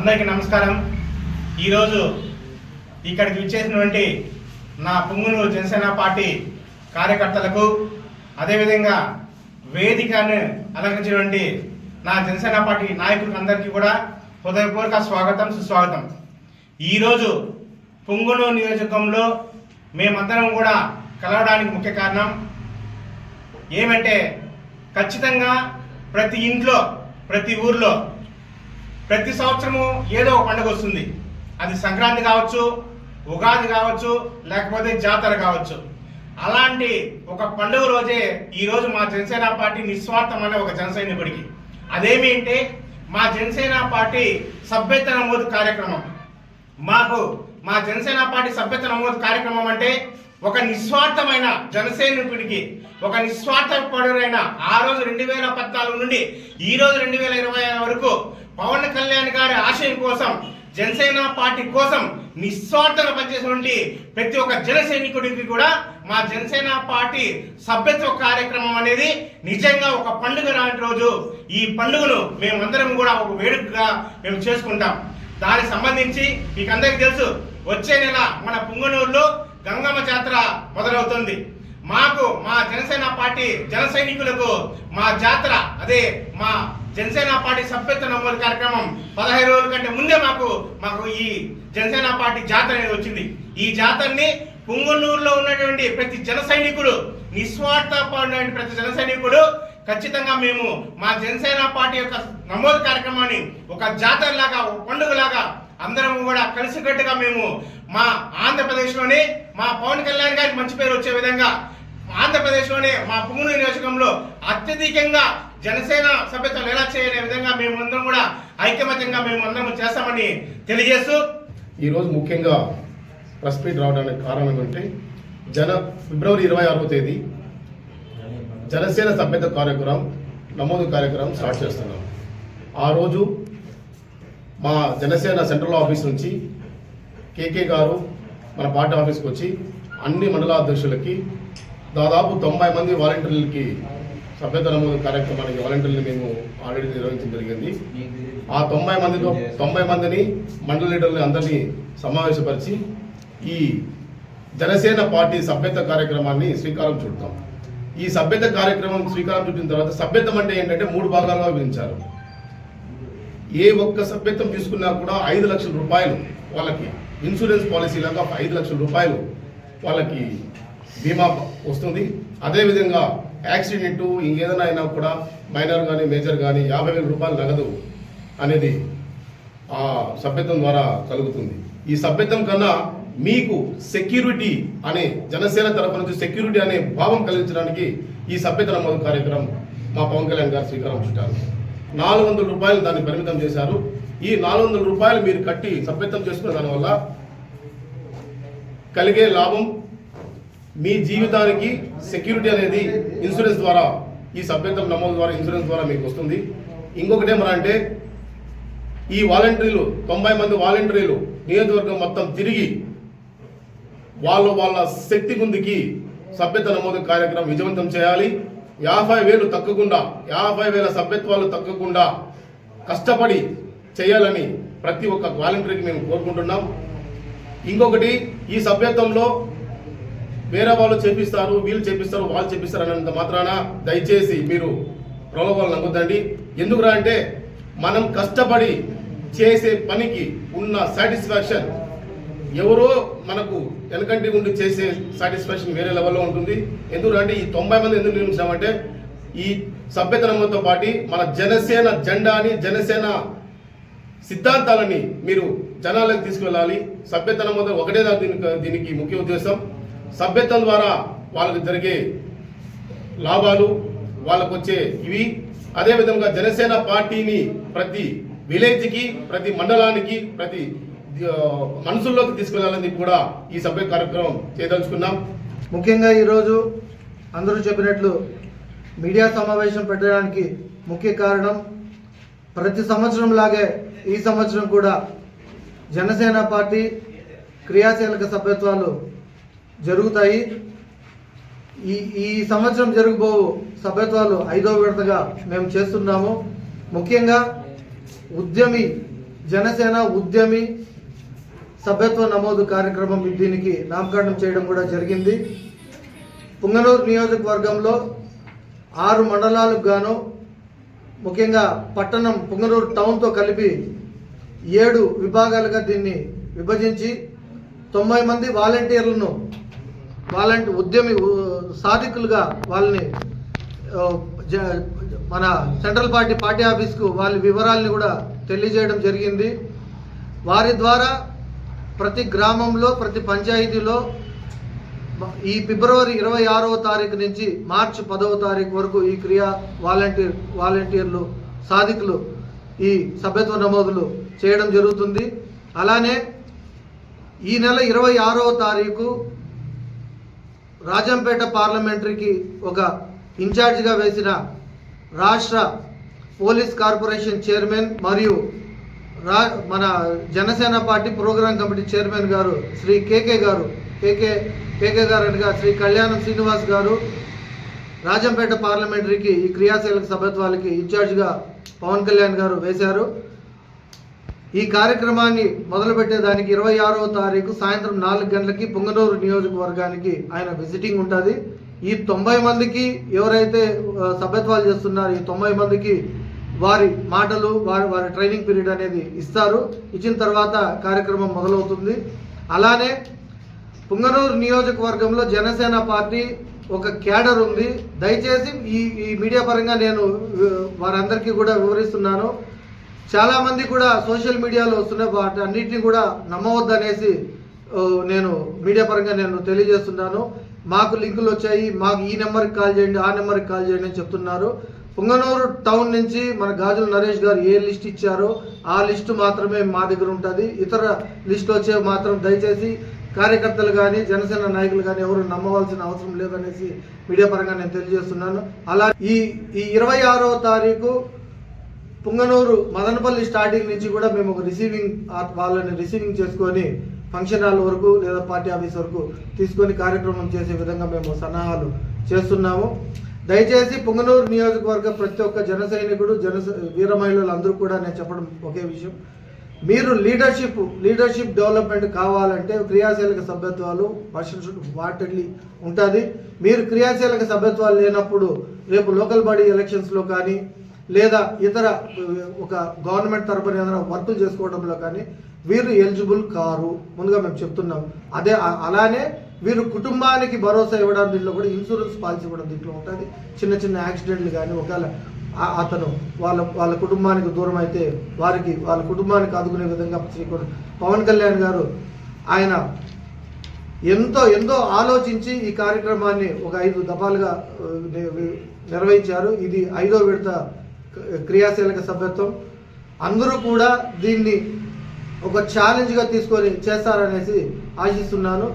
అందరికీ నమస్కారం. ఈరోజు ఇక్కడికి విచ్చేసినటువంటి నా పుంగునూరు జనసేన పార్టీ కార్యకర్తలకు, అదేవిధంగా వేదికను అలంకరించినటువంటి నా జనసేన పార్టీ నాయకులకు అందరికీ కూడా హృదయపూర్వక స్వాగతం, సుస్వాగతం. ఈరోజు పుంగునూరు నియోజకంలో మేమందరం కూడా కలవడానికి ముఖ్య కారణం ఏమంటే, ఖచ్చితంగా ప్రతి ఇంట్లో, ప్రతి ఊర్లో ప్రతి సంవత్సరము ఏదో ఒక పండుగ వస్తుంది. అది సంక్రాంతి కావచ్చు, ఉగాది కావచ్చు, లేకపోతే జాతర కావచ్చు. అలాంటి ఒక పండుగ రోజే ఈరోజు మా జనసేన పార్టీ నిస్వార్థం అనే ఒక జన సైనికుడికి అదేమి అంటే, మా జనసేన పార్టీ సభ్యత్వ నమోదు కార్యక్రమం. మా జనసేన పార్టీ సభ్యత్వ నమోదు కార్యక్రమం అంటే ఒక నిస్వార్థమైన జనసైనికుడికి, ఒక నిస్వార్థపరుడైన ఆ రోజు 2014 నుండి ఈ రోజు 2020 వరకు పవన్ కళ్యాణ్ గారి ఆశయం కోసం, జనసేన పార్టీ కోసం నిస్వార్థంగా పనిచేసినటువంటి ప్రతి ఒక్క జన సైనికుడికి కూడా మా జనసేన పార్టీ సభ్యత్వ కార్యక్రమం అనేది నిజంగా ఒక పండుగ లాంటి రోజు. ఈ పండుగను మేమందరం కూడా ఒక వేడుకగా మేము చేసుకుంటాం. దానికి సంబంధించి మీకు అందరికీ తెలుసు, వచ్చే నెల మన పుంగనూరులో గంగమ్మ జాతర మొదలవుతుంది. మాకు మా జనసేన పార్టీ జన సైనికులకు మా జాతర, అదే మా జనసేన పార్టీ సభ్యత్వ నమోదు కార్యక్రమం 15 రోజుల కంటే ముందే మాకు ఈ జనసేన పార్టీ జాతర అనేది వచ్చింది. ఈ జాతరని పుంగనూరులో ఉన్నటువంటి ప్రతి జన సైనికుడు, నిస్వార్థపడిన ప్రతి జన సైనికుడు ఖచ్చితంగా మేము మా జనసేన పార్టీ యొక్క నమోదు కార్యక్రమాన్ని ఒక జాతర లాగా, ఒక పండుగ లాగా అందరం కూడా కలిసికట్టుగా మేము మా ఆంధ్రప్రదేశ్లోనే మా పవన్ కళ్యాణ్ గారికి మంచి పేరు వచ్చే విధంగా, ఆంధ్రప్రదేశ్లోనే మా పుంగనూరు నియోజకంలో అత్యధికంగా జనసేన సభ్యత్వం ఎలా చేయనే విధంగా మేము అందరం కూడా ఐకమత్యంగా మేము అందరం చేస్తామని తెలియజేస్తూ, ఈరోజు ముఖ్యంగా ప్రెస్ మీట్ రావడానికి కారణం ఏమంటే, ఫిబ్రవరి 26వ తేదీ జనసేన సభ్యత్వ కార్యక్రమం నమోదు కార్యక్రమం స్టార్ట్ చేస్తున్నాం. ఆ రోజు మా జనసేన సెంట్రల్ ఆఫీస్ నుంచి కేకే గారు మన పార్టీ ఆఫీస్కి వచ్చి అన్ని మండలాధ్యక్షులకి దాదాపు 90 మంది వాలంటీర్లకి సభ్యత్వ నమోదు కార్యక్రమానికి వాలంటీర్లు మేము ఆల్రెడీ నిర్వహించడం జరిగింది. ఆ 90 మందిని మండల లీడర్ని అందరినీ సమావేశపరిచి ఈ జనసేన పార్టీ సభ్యత్వ కార్యక్రమాన్ని శ్రీకారం చుడతాం. ఈ సభ్యత్వ కార్యక్రమం శ్రీకారం చుట్టిన తర్వాత, సభ్యత్వం అంటే ఏంటంటే 3 భాగాలుగా విభజించారు. ఏ ఒక్క సభ్యత్వం తీసుకున్నా కూడా 5 లక్షల రూపాయలు వాళ్ళకి ఇన్సూరెన్స్ పాలసీ లాగా 5 లక్షల రూపాయలు వాళ్ళకి బీమా వస్తుంది. అదేవిధంగా యాక్సిడెంట్ ఇంకేదైనా అయినా కూడా మైనర్ కానీ మేజర్ కానీ 50,000 రూపాయలు నగదు అనేది ఆ సభ్యత్వం ద్వారా కలుగుతుంది. ఈ సభ్యత్వం కన్నా మీకు సెక్యూరిటీ అనే, జనసేన తరఫు నుంచి సెక్యూరిటీ అనే భావం కలిగించడానికి ఈ సభ్యత్వ నమోదు కార్యక్రమం మా పవన్ కళ్యాణ్ గారు శ్రీకారం చుట్టారు. 400 రూపాయలు దాన్ని పరిమితం చేశారు. ఈ 400 రూపాయలు మీరు కట్టి సభ్యత్వం చేసుకునే దానివల్ల కలిగే లాభం, మీ జీవితానికి సెక్యూరిటీ అనేది ఇన్సూరెన్స్ ద్వారా, ఈ సభ్యత్వం నమోదు ద్వారా ఇన్సూరెన్స్ ద్వారా మీకు వస్తుంది. ఇంకొకటి ఏమనంటే, ఈ వాలంటీర్లు 90 మంది వాలంటీర్లు నియోజకవర్గం మొత్తం తిరిగి వాళ్ళ శక్తి ముందుకి సభ్యత్వ నమోదు కార్యక్రమం విజయవంతం చేయాలి. 50,000 తగ్గకుండా, 50,000 సభ్యత్వాలు తగ్గకుండా కష్టపడి చేయాలని ప్రతి ఒక్క వాలంటీర్కి మేము కోరుకుంటున్నాం. ఇంకొకటి, ఈ సభ్యత్వంలో వేరే వాళ్ళు చేపిస్తారు, వీళ్ళు చేపిస్తారు, వాళ్ళు చేపిస్తారు అన్నంత మాత్రాన దయచేసి మీరు ప్రలోభాలు నమ్మొద్దండి. ఎందుకురా అంటే, మనం కష్టపడి చేసే పనికి ఉన్న సాటిస్ఫాక్షన్ ఎవరో మనకు వెనకంటి ఉండి చేసే సాటిస్ఫాక్షన్ వేరే లెవెల్లో ఉంటుంది. ఎందుకంటే ఈ 90 మంది ఎందుకు నిర్మించామంటే, ఈ సభ్యత్వ నమోదుతో పాటు మన జనసేన జెండాని, జనసేన సిద్ధాంతాలని మీరు జనాలకు తీసుకువెళ్ళాలి. సభ్యత్వ నమోదు ఒకటే దీనికి ముఖ్య ఉద్దేశం. సభ్యత్వం ద్వారా వాళ్ళకి జరిగే లాభాలు, వాళ్ళకు వచ్చే ఇవి, అదేవిధంగా జనసేన పార్టీని ప్రతి విలేజ్కి, ప్రతి మండలానికి, ప్రతి మనసుల్లోకి తీసుకెళ్లాలని కూడా ఈ సభ్య కార్యక్రమం చేయదలుచుకున్నాం. ముఖ్యంగా ఈరోజు అందరూ చెప్పినట్లు మీడియా సమావేశం పెట్టడానికి ముఖ్య కారణం, ప్రతి సంవత్సరం లాగే ఈ సంవత్సరం కూడా జనసేన పార్టీ క్రియాశీలక సభ్యత్వాలు జరుగుతాయి. ఈ సంవత్సరం జరగబో సభ్యత్వాలు 5వ విడతగా మేము చేస్తున్నాము. ముఖ్యంగా ఉద్యమి జనసేన ఉద్యమి సభ్యత్వ నమోదు కార్యక్రమం దీనికి నామకరణం చేయడం కూడా జరిగింది. పుంగనూరు నియోజకవర్గంలో 6 మండలాలకు గాను ముఖ్యంగా పట్టణం పుంగనూరు టౌన్తో కలిపి 7 విభాగాలుగా దీన్ని విభజించి 90 మంది వాలంటీర్లను ఉద్యమి సాధికులుగా వాళ్ళని మన సెంట్రల్ పార్టీ ఆఫీస్కు వాళ్ళ వివరాలని కూడా తెలియజేయడం జరిగింది. వారి ద్వారా ప్రతి గ్రామంలో ప్రతి పంచాయతీలో ఈ ఫిబ్రవరి 26వ తారీఖు నుంచి మార్చి 10వ తారీఖు వరకు ఈ క్రియా వాలంటీర్లు సాధికులు ఈ సభ్యత్వ నమోదులు చేయడం జరుగుతుంది. అలానే ఈ నెల 26వ తారీఖు రాజంపేట పార్లమెంటరీకి ఒక ఇన్ఛార్జిగా వేసిన రాష్ట్ర పోలీస్ కార్పొరేషన్ చైర్మన్ మరియు మన Janasena party program committee chairman గారు శ్రీ కేకే గారు అనగా శ్రీ కళ్యాణం శ్రీనివాస్ గారు రాజంపేట పార్లమెంటరీకి ఈ క్రియాశీలక సభ్యత్వాలకి ఇన్ఛార్జిగా పవన్ కళ్యాణ్ గారు వేశారు. ఈ కార్యక్రమాన్ని మొదలుపెట్టేదానికి 26వ తారీఖు సాయంత్రం 4 గంటలకి పుంగనూరు నియోజకవర్గానికి ఆయన విజిటింగ్ ఉంటుంది. ఈ 90 మందికి ఎవరైతే సభ్యత్వాలు చేస్తున్నారో ఈ 90 మందికి వారి మాటలు వారి ట్రైనింగ్ పీరియడ్ అనేది ఇస్తారు. ఇచ్చిన తర్వాత కార్యక్రమం మొదలవుతుంది. అలానే పుంగనూరు నియోజకవర్గంలో జనసేన పార్టీ ఒక క్యాడర్ ఉంది. దయచేసి ఈ మీడియా పరంగా నేను వారందరికీ కూడా వివరిస్తున్నాను. చాలామంది కూడా సోషల్ మీడియాలో వస్తున్న వాటి అన్నింటినీ కూడా నమ్మవద్దనేసి నేను మీడియా పరంగా నేను తెలియజేస్తున్నాను. మాకు లింకులు వచ్చాయి, మాకు ఈ నెంబర్కి కాల్ చేయండి, ఆ నెంబర్కి కాల్ చేయండి అని చెప్తున్నారు. పుంగనూరు టౌన్ నుంచి మన గాజుల నరేష్ గారు ఏ లిస్ట్ ఇచ్చారో ఆ లిస్టు మాత్రమే మా దగ్గర ఉంటుంది. ఇతర లిస్టు వచ్చే మాత్రం దయచేసి కార్యకర్తలు కానీ జనసేన నాయకులు కానీ ఎవరు నమ్మవలసిన అవసరం లేదనేసి మీడియా పరంగా నేను తెలియజేస్తున్నాను. అలా ఈ 26వ తారీఖు పుంగనూరు మదనపల్లి స్టార్టింగ్ నుంచి కూడా మేము ఒక వాళ్ళని రిసీవింగ్ చేసుకొని ఫంక్షన్ హాల్ వరకు లేదా పార్టీ ఆఫీస్ వరకు తీసుకొని కార్యక్రమం చేసే విధంగా మేము సన్నాహాలు చేస్తున్నాము. దయచేసి పుంగనూరు నియోజకవర్గ ప్రతి ఒక్క జన సైనికుడు వీర మహిళలు అందరూ కూడా నేను చెప్పడం ఒకే విషయం, మీరు లీడర్షిప్ డెవలప్మెంట్ కావాలంటే క్రియాశీలక సభ్యత్వాలు వాటిల్లీ ఉంటుంది. మీరు క్రియాశీలక సభ్యత్వాలు లేనప్పుడు రేపు లోకల్ బాడీ ఎలక్షన్స్లో కానీ లేదా ఇతర ఒక గవర్నమెంట్ తరపున ఏదైనా వర్కులు చేసుకోవడంలో కానీ వీరు ఎలిజిబుల్ కారు, ముందుగా మేము చెప్తున్నాం. అలానే వీరు కుటుంబానికి భరోసా ఇవ్వడం దీంట్లో కూడా ఇన్సూరెన్స్ పాలసీ కూడా దీంట్లో ఉంటుంది. చిన్న యాక్సిడెంట్లు కానీ ఒకవేళ అతను వాళ్ళ కుటుంబానికి దూరం అయితే వాళ్ళ కుటుంబానికి ఆదుకునే విధంగా శ్రీ పవన్ కళ్యాణ్ గారు ఆయన ఎంతో ఆలోచించి ఈ కార్యక్రమాన్ని ఒక 5 దఫాలుగా నిర్వహించారు. ఇది 5వ విడత క్రియాశీలక సభ్యత్వం. అందరూ కూడా దీన్ని ఒక ఛాలెంజ్గా తీసుకొని చేస్తారనేసి ఆశిస్తున్నాను.